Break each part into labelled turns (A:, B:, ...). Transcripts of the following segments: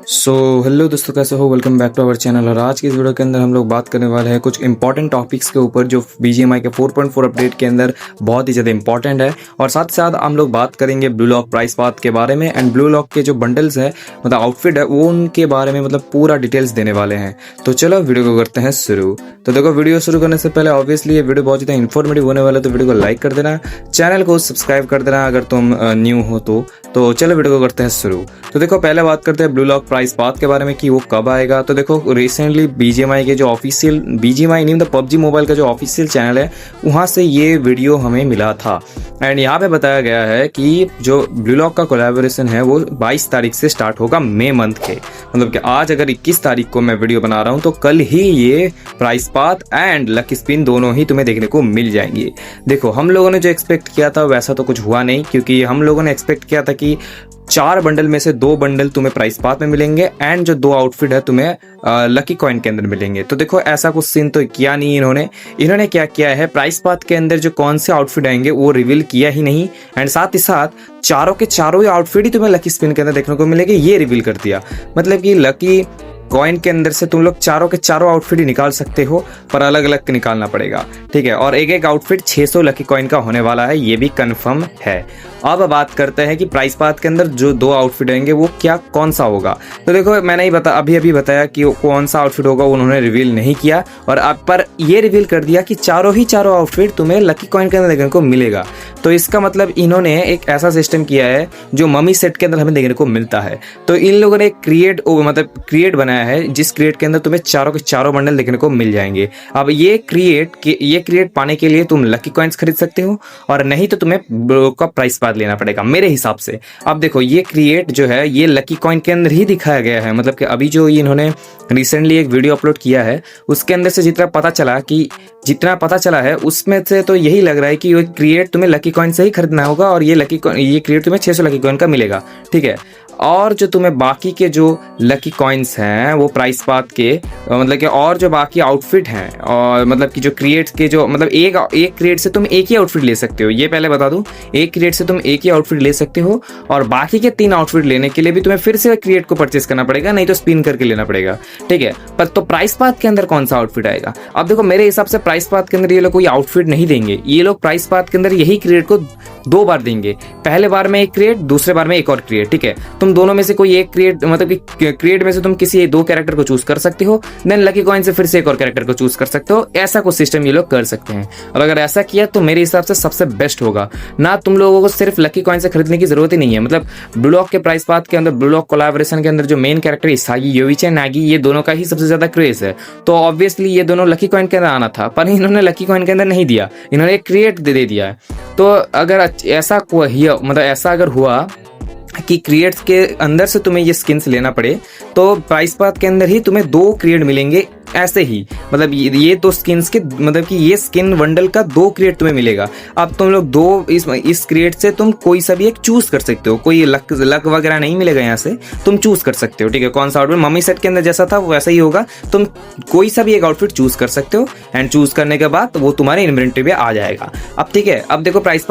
A: So hello दोस्तों, कैसे हो? Welcome back to our channel. और आज की इस वीडियो के अंदर हम लोग बात करने वाले हैं कुछ इंपॉर्टेंट टॉपिक्स के ऊपर जो BGMI के 4.4 अपडेट के अंदर बहुत ही ज़्यादा इंपॉर्टेंट है। और साथ साथ हम लोग बात करेंगे ब्लू लॉक प्राइस पाथ के बारे में एंड ब्लू लॉक के जो बंडल्स है मतलब आउटफिट है वो उनके बारे में मतलब पूरा डिटेल्स देने वाले हैं। तो चलो वीडियो को करते हैं शुरू। तो देखो, वीडियो शुरू करने से पहले ऑब्वियसली ये वीडियो बहुत ज़्यादा इन्फॉर्मेटिव होने वाला है, तो वीडियो को लाइक कर देना, चैनल को सब्सक्राइब कर देना अगर तुम न्यू हो तो चलो वीडियो को करते हैं शुरू। तो देखो, पहले बात करते हैं ब्लू लॉक प्राइस पाथ के बारे में कि वो कब आएगा। तो देखो, रिसेंटली BGMI के जो ऑफिशियल BGMI नहीं मतलब PUBG मोबाइल का जो ऑफिशियल चैनल है वहाँ से ये वीडियो हमें मिला था एंड यहाँ पे बताया गया है कि जो ब्लू लॉक का कोलैबोरेशन है वो 22 तारीख से स्टार्ट होगा मई मंथ के। मतलब कि आज अगर 21 तारीख को मैं वीडियो बना रहा हूँ तो कल ही ये price path and lucky spin दोनों ही तुम्हें देखने को मिल जाएंगे। देखो, हम लोगों ने जो एक्सपेक्ट किया था वैसा तो कुछ हुआ नहीं, क्योंकि हम लोगों ने एक्सपेक्ट किया था कि 4 बंडल में से 2 बंडल तुम्हें प्राइस पाथ में मिलेंगे एंड जो 2 आउटफिट है तुम्हें लकी कॉइन के अंदर मिलेंगे। तो देखो, ऐसा कुछ सीन तो किया नहीं इन्होंने क्या किया है, प्राइस पाथ के अंदर जो कौन से आउटफिट आएंगे वो रिवील किया ही नहीं एंड साथ ही साथ चारों के चारों ही आउटफिट ही तुम्हें लकी स्पिन के अंदर देखने को मिलेंगे ये रिवील कर दिया। मतलब कि लकी कॉइन के अंदर से तुम लोग चारों के चारों आउटफिट ही निकाल सकते हो, पर अलग अलग निकालना पड़ेगा, ठीक है। और एक एक आउटफिट 600 लकी कॉइन का होने वाला है, ये भी कंफर्म है। अब बात करते हैं कि प्राइस पाथ के अंदर जो 2 आउटफिट आएंगे वो क्या कौन सा होगा। तो देखो, मैंने ही अभी बताया कि कौन सा आउटफिट होगा उन्होंने रिवील नहीं किया, और अब पर ये रिवील कर दिया कि चारों आउटफिट तुम्हें लकी कॉइन के अंदर देखने को मिलेगा। तो इसका मतलब इन्होंने एक ऐसा सिस्टम किया है जो मम्मी सेट के अंदर हमें देखने को मिलता है। तो इन लोगों ने क्रिएट बनाया है जिस क्रिएट के अंदर तुम्हें चारों के चारों बंडल देखने को मिल जाएंगे। अब ये क्रिएट पाने के लिए तुम लकी कॉइन्स खरीद सकते हो, और नहीं तो तुम्हें का प्राइस पाथ लेना पड़ेगा मेरे हिसाब से। अब देखो, ये क्रिएट जो है ये लकी कॉइन के अंदर ही दिखाया गया है। मतलब कि अभी जो इन्होंने रिसेंटली एक वीडियो अपलोड किया है उसके अंदर से जितना पता चला है उसमें से तो यही लग रहा है कि ये क्रिएट तुम्हें लकी कॉइन से ही खरीदना होगा और ये क्रिएट तुम्हें 600 लकी कॉइन का मिलेगा, ठीक है। और जो तुम्हें बाकी के जो लकी कॉइन्स हैं वो प्राइस पाथ के मतलब कि और जो बाकी आउटफिट हैं, और मतलब कि जो क्रिएट के जो मतलब एक क्रिएट से तुम एक ही आउटफिट ले सकते हो, ये पहले बता दूं। एक क्रिएट से तुम एक ही आउटफिट ले सकते हो, और बाकी के 3 आउटफिट लेने के लिए भी तुम्हें फिर से क्रिएट को परचेस करना पड़ेगा, नहीं तो स्पिन करके लेना पड़ेगा, ठीक है। पर तो प्राइस पाथ के अंदर कौन सा आउटफिट आएगा? अब देखो, मेरे हिसाब से प्राइस पाथ के अंदर ये लोग कोई आउटफिट नहीं देंगे। ये लोग प्राइस पाथ के अंदर यही क्रिएट को 2 बार देंगे, पहले बार में एक क्रिएट, दूसरे बार में एक और क्रिएट, ठीक है। तुम दोनों में से कोई एक क्रिएट मतलब कि क्रिएट में से तुम किसी 2 कैरेक्टर को चूज कर सकते हो, देन लकी कॉइन से फिर से एक और कैरेक्टर को चूज कर सकते हो। ऐसा कुछ सिस्टम ये लोग कर सकते हैं, और अगर ऐसा किया तो मेरे हिसाब से सबसे बेस्ट होगा। ना तुम लोगों को सिर्फ लकी कॉइन से खरीदने की जरूरत ही नहीं है। मतलब ब्लू लॉक के प्राइस पाथ के अंदर ब्लू लॉक कोलैबोरेशन के अंदर जो मेन कैरेक्टर इसागी, योविचे, नागी, ये दोनों का ही सबसे ज्यादा क्रेज है। तो ऑब्वियसली ये दोनों लकी कॉइन के अंदर आना था, पर इन्होंने लकी कॉइन के अंदर नहीं दिया, इन्होंने एक क्रिएट दे दिया है। तो अगर ऐसा अगर हुआ कि क्रिएट्स के अंदर से तुम्हें ये स्किन्स लेना पड़े तो प्राइस पाथ के अंदर ही तुम्हें 2 क्रिएट मिलेंगे ऐसे ही। मतलब ये 2 स्किन्स के मतलब कि ये स्किन बंडल का 2 क्रिएट तुम्हें मिलेगा। अब तुम लोग 2 इस क्रिएट से तुम कोई सा भी एक चूज कर सकते हो, कोई लक वगैरह नहीं मिलेगा, यहाँ से तुम चूज कर सकते हो, ठीक है। कौन सा आउटफिट मम्मी सेट के अंदर जैसा था वैसा ही होगा, तुम कोई सा भी एक आउटफिट चूज कर सकते हो एंड चूज करने के बाद वो तुम्हारे इन्वेंटरी में आ जाएगा। अब ठीक है, अब देखो, प्राइस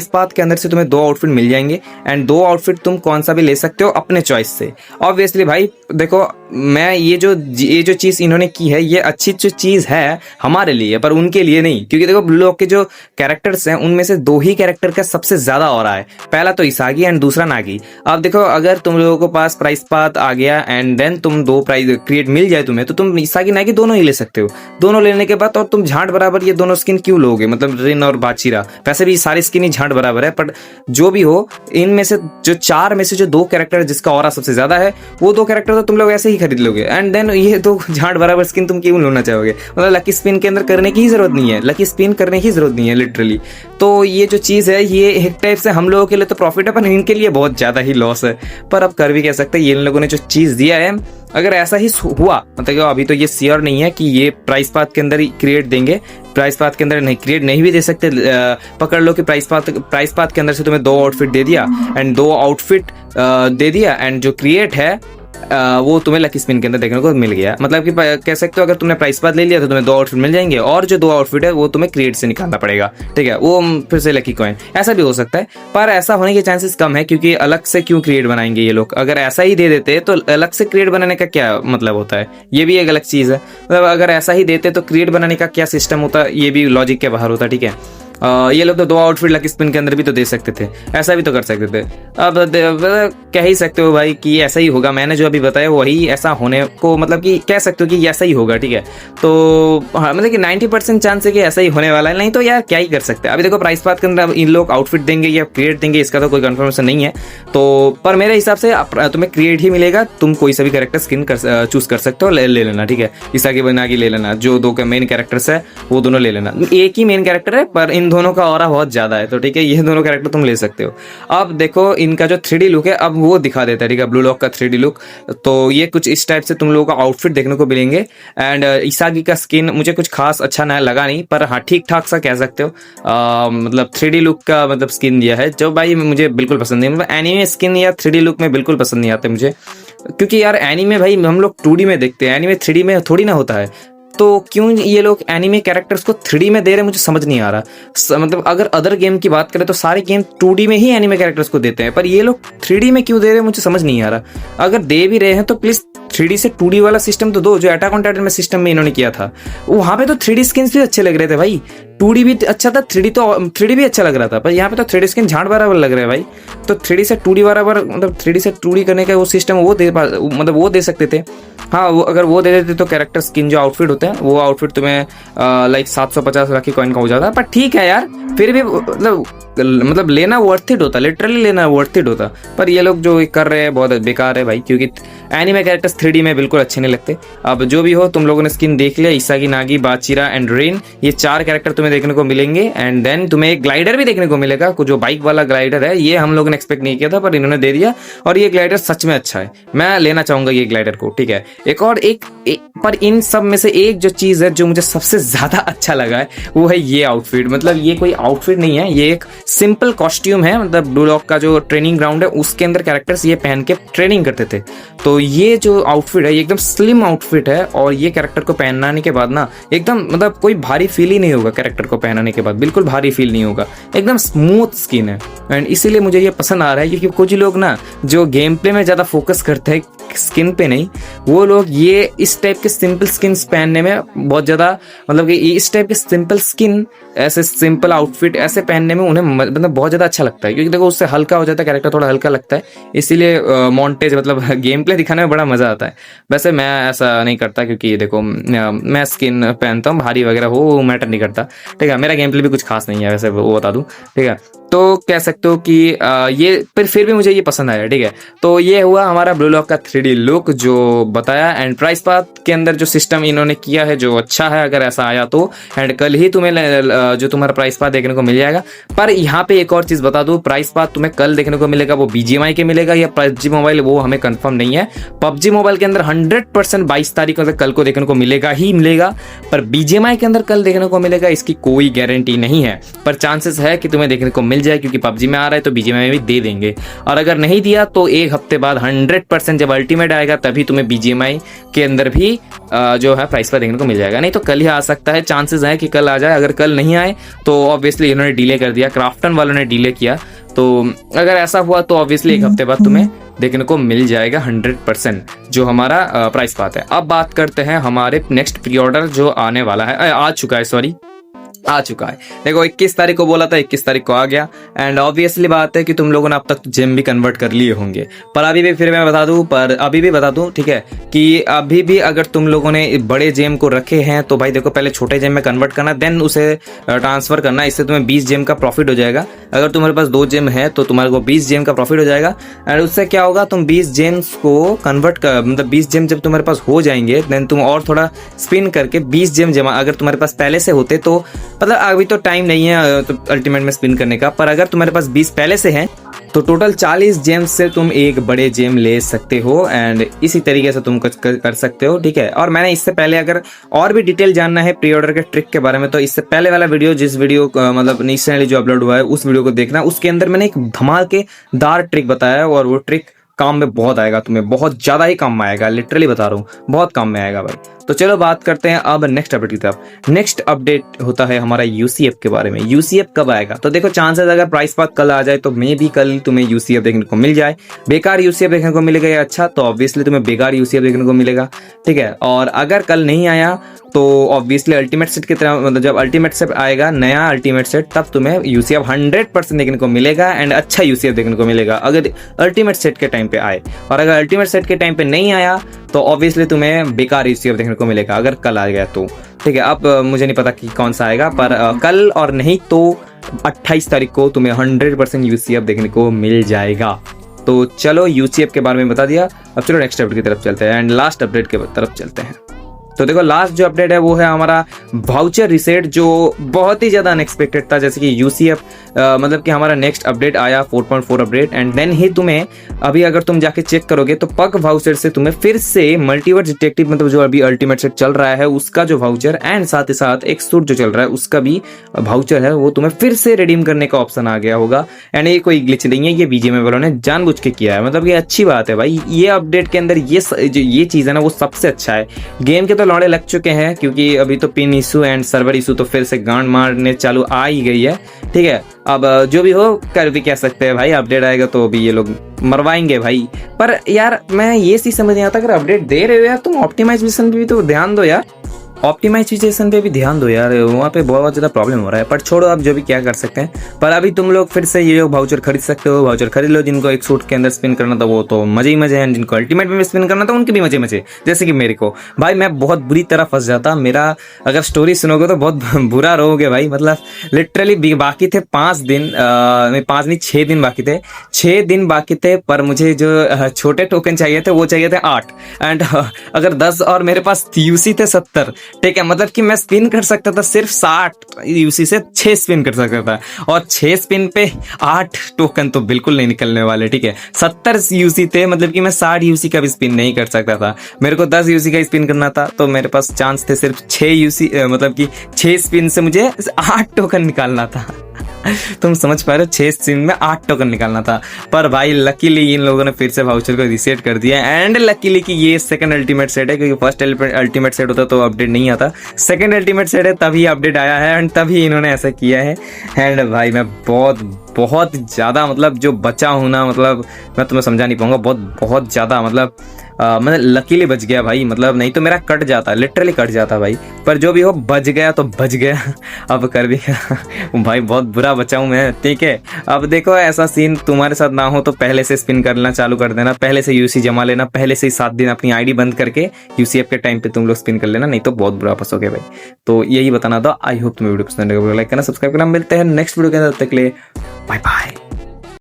A: पाथ के अंदर से तुम्हें 2 आउटफिट मिल जाएंगे एंड 2 आउटफिट तुम कौन सा भी ले सकते हो अपने चॉइस से। ऑब्वियसली भाई देखो, मैं ये जो चीज इन्होंने की है ये अच्छी जो चीज है हमारे लिए, पर उनके लिए नहीं, क्योंकि देखो ब्लू लॉक के जो कैरेक्टर्स हैं उनमें से 2 ही कैरेक्टर का सबसे ज्यादा हो रहा है, पहला तो इसागी एंड दूसरा नागी। अब देखो, अगर तुम लोगों को पास प्राइस पाथ आ गया एंड देन तुम 2 प्राइस क्रिएट मिल जाए तुम्हें, तो तुम इसागी नागी दोनों ही ले सकते हो। दोनों लेने के बाद और तुम झांट बराबर ये दोनों स्किन क्यों लोगे? मतलब रिन और बाचीरा, वैसे भी सारी स्किन ही झांट बराबर है, पर जो भी हो, इनमें से जो 4 में से जो 2 कैरेक्टर जिसका ऑरा सबसे ज्यादा है वो 2 कैरेक्टर तो तुम लोग ऐसे ही खरीद लोगे एंड देन ये 2 झांट बराबर स्किन तुम क्यों लेना चाहोगे? मतलब लकी स्पिन के अंदर करने की ही जरूरत नहीं है, लकी स्पिन करने की जरूरत नहीं है लिटरली। तो ये जो चीज है ये एक टाइप से हम लोगों के लिए तो प्रॉफिट है, पर इनके लिए बहुत ज्यादा ही लॉस है। पर अब कर भी कह सकते हैं, ये इन लोगों ने जो चीज दिया है, अगर ऐसा ही हुआ, मतलब अभी तो ये श्योर नहीं है कि ये प्राइस पाथ के अंदर ही क्रिएट देंगे, प्राइस पाथ के अंदर नहीं क्रिएट नहीं भी दे सकते। पकड़ लो कि प्राइस पाथ के अंदर से तुम्हें 2 आउटफिट दे दिया एंड 2 आउटफिट दे दिया एंड जो क्रिएट है वो तुम्हें लकी स्पिन के अंदर देखने को मिल गया। मतलब कि कह सकते हो अगर तुमने प्राइस पास ले लिया तो तुम्हें 2 आउटफिट मिल जाएंगे, और जो 2 आउटफिट है वो तुम्हें क्रिएट से निकालना पड़ेगा, ठीक है, वो फिर से लकी कॉइन। ऐसा भी हो सकता है, पर ऐसा होने के चांसेस कम है, क्योंकि अलग से क्यों क्रिएट बनाएंगे ये लोग। अगर ऐसा ही दे देते तो अलग से क्रिएट बनाने का क्या मतलब होता है, ये भी एक अलग चीज़ है। मतलब अगर ऐसा ही देते तो क्रिएट बनाने का क्या सिस्टम होता, ये भी लॉजिक के बाहर होता, ठीक है। ये लोग तो 2 आउटफिट लकी स्पिन के अंदर भी तो दे सकते थे, ऐसा भी तो कर सकते थे। अब कह ही सकते हो भाई कि ऐसा ही होगा, मैंने जो अभी बताया वही ऐसा होने को, मतलब कि कह सकते हो कि ऐसा ही होगा, ठीक है। तो हाँ, मतलब कि 90% चांस है कि ऐसा ही होने वाला है, नहीं तो यार क्या ही कर सकते हैं। अभी देखो प्राइस पाथ के अंदर इन लोग आउटफिट देंगे या क्रिएट देंगे, इसका तो कोई कंफर्मेशन नहीं है। तो पर मेरे हिसाब से तुम्हें क्रिएट ही मिलेगा, तुम कोई सा भी कैरेक्टर स्किन चूज कर सकते हो, ले लेना, ठीक है। ईसा की बना के ले लेना, जो 2 के मेन कैरेक्टर्स है वो दोनों ले लेना। एक ही मेन कैरेक्टर है पर इन दोनों का ऑरा बहुत ज्यादा है, तो ठीक है, ये दोनों कैरेक्टर तुम ले सकते हो। अब देखो इनका जो 3D लुक है, अब वो दिखा देता है, ठीक है, ब्लू लॉक का 3D लुक। तो ये कुछ इस टाइप से तुम लोगों को आउटफिट देखने को मिलेंगे। एंड इसागी का स्किन मुझे कुछ खास अच्छा ना लगा नहीं, पर हाँ ठीक ठाक सा कह सकते हो। मतलब 3D लुक का मतलब स्किन दिया है जो भाई मुझे बिल्कुल पसंद नहीं। मतलब एनीमे स्किन या 3D लुक में बिल्कुल पसंद नहीं आते मुझे, क्योंकि यार एनीमे भाई हम लोग 2D में देखते हैं, एनीमे 3D में थोड़ी ना होता है। तो क्यों ये लोग एनिमे कैरेक्टर्स को 3D में दे रहे हैं, मुझे समझ नहीं आ रहा। मतलब अगर अदर गेम की बात करें तो सारे गेम 2D में ही एनिमे कैरेक्टर्स को देते हैं, पर ये लोग 3D में क्यों दे रहे हैं मुझे समझ नहीं आ रहा। अगर दे भी रहे हैं तो प्लीज 3D से 2D वाला सिस्टम तो दो, जो अटैक ऑन टाइटन में सिस्टम में इन्होंने किया था। वहां पे तो 3D स्किन्स भी अच्छे लग रहे थे भाई, 2D भी अच्छा था, 3D भी अच्छा लग रहा था, पर यहाँ पे तो 3D स्किन झाड़ बराबर लग रहा है भाई। तो 3D से 2D बराबर, मतलब 3D से 2D करने का वो सिस्टम वो दे सकते थे। हाँ, वो अगर वो दे देते तो कैरेक्टर स्किन जो आउटफिट होते हैं वो आउटफिट तुम्हें लाइक 750 लाख की कॉइन का हो जाता है। पर ठीक है यार, फिर भी मतलब लेना वर्थ इट होता, लिटरली लेना वर्थ इट होता। पर ये लोग जो कर रहे हैं बहुत बेकार है भाई, क्योंकि एनिमे कैरेक्टर्स 3D में बिल्कुल अच्छे नहीं लगते। अब जो भी हो, तुम लोगों ने स्किन देख लिया, इसागी, नागी, बाचिरा एंड रेन, ये 4 कैरेक्टर तुम्हें देखने को मिलेंगे। एंड देन तुम्हें एक ग्लाइडर भी देखने को मिलेगा, जो बाइक वाला ग्लाइडर है, ये हम लोगों ने एक्सपेक्ट नहीं किया था पर इन्होंने दे दिया, और ये ग्लाइडर सच में अच्छा है, मैं लेना चाहूंगा ये ग्लाइडर को, ठीक है। एक पर इन सब में से एक जो चीज है जो मुझे सबसे ज्यादा अच्छा लगा है वो है ये आउटफिट। मतलब ये कोई आउटफिट नहीं है, ये एक सिंपल कॉस्ट्यूम है। मतलब ब्लू लॉक का जो ट्रेनिंग ग्राउंड है उसके अंदर कैरेक्टर्स ये पहन के ट्रेनिंग करते थे। तो ये जो आउटफिट है ये एकदम स्लिम आउटफिट है, और ये कैरेक्टर को पहनाने के बाद ना एकदम मतलब कोई भारी फील ही नहीं होगा। कैरेक्टर को पहनाने के बाद बिल्कुल भारी फील नहीं होगा, एकदम स्मूथ स्किन है। एंड इसीलिए मुझे ये पसंद आ रहा है, क्योंकि कुछ लोग ना जो गेम प्ले में ज्यादा फोकस करते हैं स्किन पे नहीं, वो लोग ये इस टाइप के सिंपल स्किन्स पहनने में बहुत ज्यादा, मतलब कि इस टाइप के सिंपल स्किन, ऐसे सिंपल आउटफिट ऐसे पहनने में उन्हें मतलब बहुत ज्यादा अच्छा लगता है, क्योंकि देखो उससे हल्का हो जाता है, कैरेक्टर थोड़ा हल्का लगता है, इसीलिए मॉन्टेज मतलब गेम प्ले दिखाने में बड़ा मजा आता है। वैसे मैं ऐसा नहीं करता, क्योंकि देखो मैं स्किन पहनता हूँ, भारी वगैरह हो मैटर नहीं करता, ठीक है। मेरा गेम प्ले भी कुछ खास नहीं है वैसे, वो बता दूं, ठीक है। तो कह सकते हो कि ये फिर भी मुझे ये पसंद आया, ठीक है। तो ये हुआ हमारा ब्लू लॉक का 3D लुक जो बताया। एंड प्राइस पाथ के अंदर जो सिस्टम इन्होंने किया है जो अच्छा है, अगर ऐसा आया तो। एंड कल ही तुम्हें जो तुम्हारा प्राइस पाथ देखने को मिल जाएगा। पर यहाँ पे एक और चीज बता दूं, प्राइस पाथ तुम्हें कल देखने को मिलेगा वो BGMI के मिलेगा या PUBG मोबाइल, वो हमें कंफर्म नहीं है। PUBG मोबाइल के अंदर 100% 22 तारीख को कल को देखने को मिलेगा ही मिलेगा, पर BGMI के अंदर कल देखने को मिलेगा इसकी कोई गारंटी नहीं है। पर चांसेस है कि तुम्हें देखने को मिल जाए, क्योंकि PUBG में आ रहा है तो BGMI में भी दे देंगे। और अगर नहीं दिया तो एक हफ्ते बाद 100% जब अल्टीमेट आएगा तभी तुम्हें BGMI के अंदर भी जो है प्राइस पर देखने को मिल जाएगा। नहीं तो कल ही आ सकता है, चांसेस है कि कल आ जाए। अगर कल नहीं आए तो ऑब्वियसली इन्होंने डिले कर दिया, क्राफ्टन वालों ने डिले किया। तो अगर ऐसा हुआ तो ऑब्वियसली एक हफ्ते बाद तुम्हें देखने को मिल जाएगा 100% जो हमारा प्राइस पाथ है। अब बात करते हैं हमारे नेक्स्ट प्री ऑर्डर जो आने वाला है, आ चुका है। देखो 21 तारीख को बोला था, 21 तारीख को आ गया। एंड ऑब्वियसली बात है कि तुम लोगों ने अब तक जेम भी कन्वर्ट कर लिए होंगे, पर अभी भी फिर मैं बता दूं, ठीक है, कि अभी भी अगर तुम लोगों ने बड़े जेम को रखे हैं तो भाई देखो पहले छोटे जेम में कन्वर्ट करना, देन उसे ट्रांसफर करना। इससे तुम्हें 20 जेम का प्रॉफिट हो जाएगा। अगर तुम्हारे पास 2 जेम है तो तुम्हारे को 20 जेम का प्रॉफिट हो जाएगा। एंड उससे क्या होगा, तुम 20 जेम्स को कन्वर्ट कर, मतलब 20 जेम जब तुम्हारे पास हो जाएंगे देन तुम और थोड़ा स्पिन करके 20 जेम जमा, अगर तुम्हारे पास पहले से होते तो, मतलब अभी तो टाइम नहीं है तो अल्टीमेट में स्पिन करने का, पर अगर तुम्हारे पास 20 पहले से हैं तो टोटल 40 जेम्स से तुम एक बड़े जेम ले सकते हो। एंड इसी तरीके से तुम कुछ कर सकते हो, ठीक है। और मैंने इससे पहले अगर और भी डिटेल जानना है प्री ऑर्डर के ट्रिक के बारे में तो इससे पहले वाला वीडियो, जिस वीडियो मतलब रिसेंटली जो अपलोड हुआ है उस वीडियो को देखना। उसके अंदर मैंने एक धमाकेदार ट्रिक बताया और वो ट्रिक काम में बहुत आएगा, तुम्हें बहुत ज़्यादा ही काम में आएगा, लिटरली बता रहा हूँ, बहुत काम में आएगा भाई। तो चलो बात करते हैं अब नेक्स्ट अपडेट की तरफ। नेक्स्ट अपडेट होता है हमारा यूसीएफ के बारे में। यूसीएफ कब आएगा? तो देखो चांसेस अगर प्राइस पाथ कल आ जाए तो मे भी कल तुम्हें यूसीएफ देखने को मिल जाए। बेकार यूसीएफ देखने को मिलेगा या अच्छा, तो ऑब्वियसली तुम्हें बेकार यूसीएफ देखने को मिलेगा, ठीक है। और अगर कल नहीं आया तो ऑब्वियसली अल्टीमेट सेट की तरह, मतलब जब अल्टीमेट सेट आएगा नया अल्टीमेट सेट, तब तुम्हें यूसीएफ 100% देखने को मिलेगा एंड अच्छा यूसीएफ देखने को मिलेगा अगर अल्टीमेट सेट के टाइम पे आए। और अगर अल्टीमेट सेट के टाइम पे नहीं आया तो ऑब्वियसली तुम्हें बेकार यूसीएफ देखने को मिलेगा अगर कल आ गया तो, ठीक है। अब मुझे नहीं पता कि कौन सा आएगा, पर कल और नहीं तो 28 तारीख को तुम्हें 100% यूसीएफ देखने को मिल जाएगा। तो चलो यूसीएफ के बारे में बता दिया, अब चलो नेक्स्ट अपडेट की तरफ चलते हैं एंड लास्ट अपडेट की तरफ चलते हैं। तो देखो लास्ट जो अपडेट है वो है हमारा वाउचर रीसेट, जो बहुत ही ज़्यादा अनएक्सपेक्टेड था। जैसे कि यूसीएफ मतलब कि हमारा नेक्स्ट अपडेट आया 4.4 अपडेट एंड देन ही तुम्हें अभी अगर तुम जाके चेक करोगे तो पग वाउचर से तुम्हें फिर से मल्टीवर्स डिटेक्टिव, मतलब जो अभी अल्टीमेट सेट चल रहा है उसका जो वाउचर एंड साथ ही साथ एक सूट जो चल रहा है उसका भी वाउचर है, वो तुम्हें फिर से रिडीम करने का ऑप्शन आ गया होगा। एंड ये कोई ग्लिच नहीं है, ये बीजीएमआई वालों ने जानबूझ के किया है, मतलब ये अच्छी बात है भाई। ये अपडेट के अंदर ये चीज़ है ना वो सबसे अच्छा है। गेम के तो लौड़े लग चुके हैं क्योंकि अभी तो pin issue and server issue तो फिर से गांड मारने चालू आ ही गई है, ठीक है। अब जो भी हो कर भी कह सकते हैं भाई, अपडेट आएगा तो अभी ये लोग मरवाएंगे भाई। पर यार मैं ये चीज समझ नहीं आता, अगर अपडेट दे रहे हो यार तुम ऑप्टिमाइजेशन पे भी तो ध्यान दो यार, ऑप्टिमाइजेशन पे भी ध्यान दो यार, वहाँ पे बहुत ज़्यादा प्रॉब्लम हो रहा है। पर छोड़ो, अब जो भी क्या कर सकते हैं। पर अभी तुम लोग फिर से ये वाउचर खरीद सकते हो, वाउचर खरीद लो। जिनको एक सूट के अंदर स्पिन करना था वो तो मजे ही मजे हैं, जिनको अल्टीमेट में स्पिन करना था उनके भी मजे मजे। जैसे कि मेरे को भाई मैं बहुत बुरी तरह फंस जाता, मेरा अगर स्टोरी सुनोगे तो बहुत बुरा रहोगे भाई। मतलब लिटरली बाकी थे 5 दिन, 5 नहीं 6 दिन बाकी थे, 6 दिन बाकी थे। पर मुझे जो छोटे टोकन चाहिए थे वो चाहिए थे 8 एंड अगर 10 और मेरे पास यूसी थे 70, ठीक है। मतलब कि मैं स्पिन कर सकता था सिर्फ 60 यूसी से 6 स्पिन कर सकता था, और 6 स्पिन पे 8 टोकन तो बिल्कुल नहीं निकलने वाले, ठीक है। 70 यूसी थे, मतलब कि मैं 60 यूसी का भी स्पिन नहीं कर सकता था। मेरे को 10 यूसी का स्पिन करना था तो मेरे पास चांस थे सिर्फ 6 यूसी, मतलब कि 6 स्पिन से मुझे 8 टोकन निकालना था। तुम समझ पा रहे हो, 6 स्पिन में 8 टोकन निकालना था। पर भाई लकीली इन लोगों ने फिर से वाउचर को रीसेट कर दिया एंड लकीली कि ये सेकंड अल्टीमेट सेट है, क्योंकि फर्स्ट अल्टीमेट सेट होता तो अपडेट नहीं आता। सेकंड अल्टीमेट सेट है तभी अपडेट आया है एंड तभी इन्होंने ऐसा किया है। एंड भाई मैं बहुत ज़्यादा, मतलब जो बचा हूँ ना, मतलब मैं तुम्हें समझा नहीं पाऊंगा, बहुत ज़्यादा, मतलब मैं लकीली बच गया भाई। मतलब नहीं तो मेरा कट जाता, लिटरली कट जाता भाई। पर जो भी हो बच गया तो बच गया, अब कर भी भाई बहुत बुरा बचा हूँ मैं, ठीक है। अब देखो ऐसा सीन तुम्हारे साथ ना हो तो पहले से स्पिन करना चालू कर देना, पहले से यूसी जमा लेना, पहले से ही 7 दिन अपनी आईडी बंद करके यूसीएफ के टाइम पे तुम लोग स्पिन कर लेना, नहीं तो बहुत बुरा फंसोगे भाई। तो यही बताना था। आई होप तुम्हें वीडियो पसंद आएगा, लाइक करना, सब्सक्राइब करना। मिलते हैं नेक्स्ट वीडियो के अंदर, तक के लिए बाय बाय।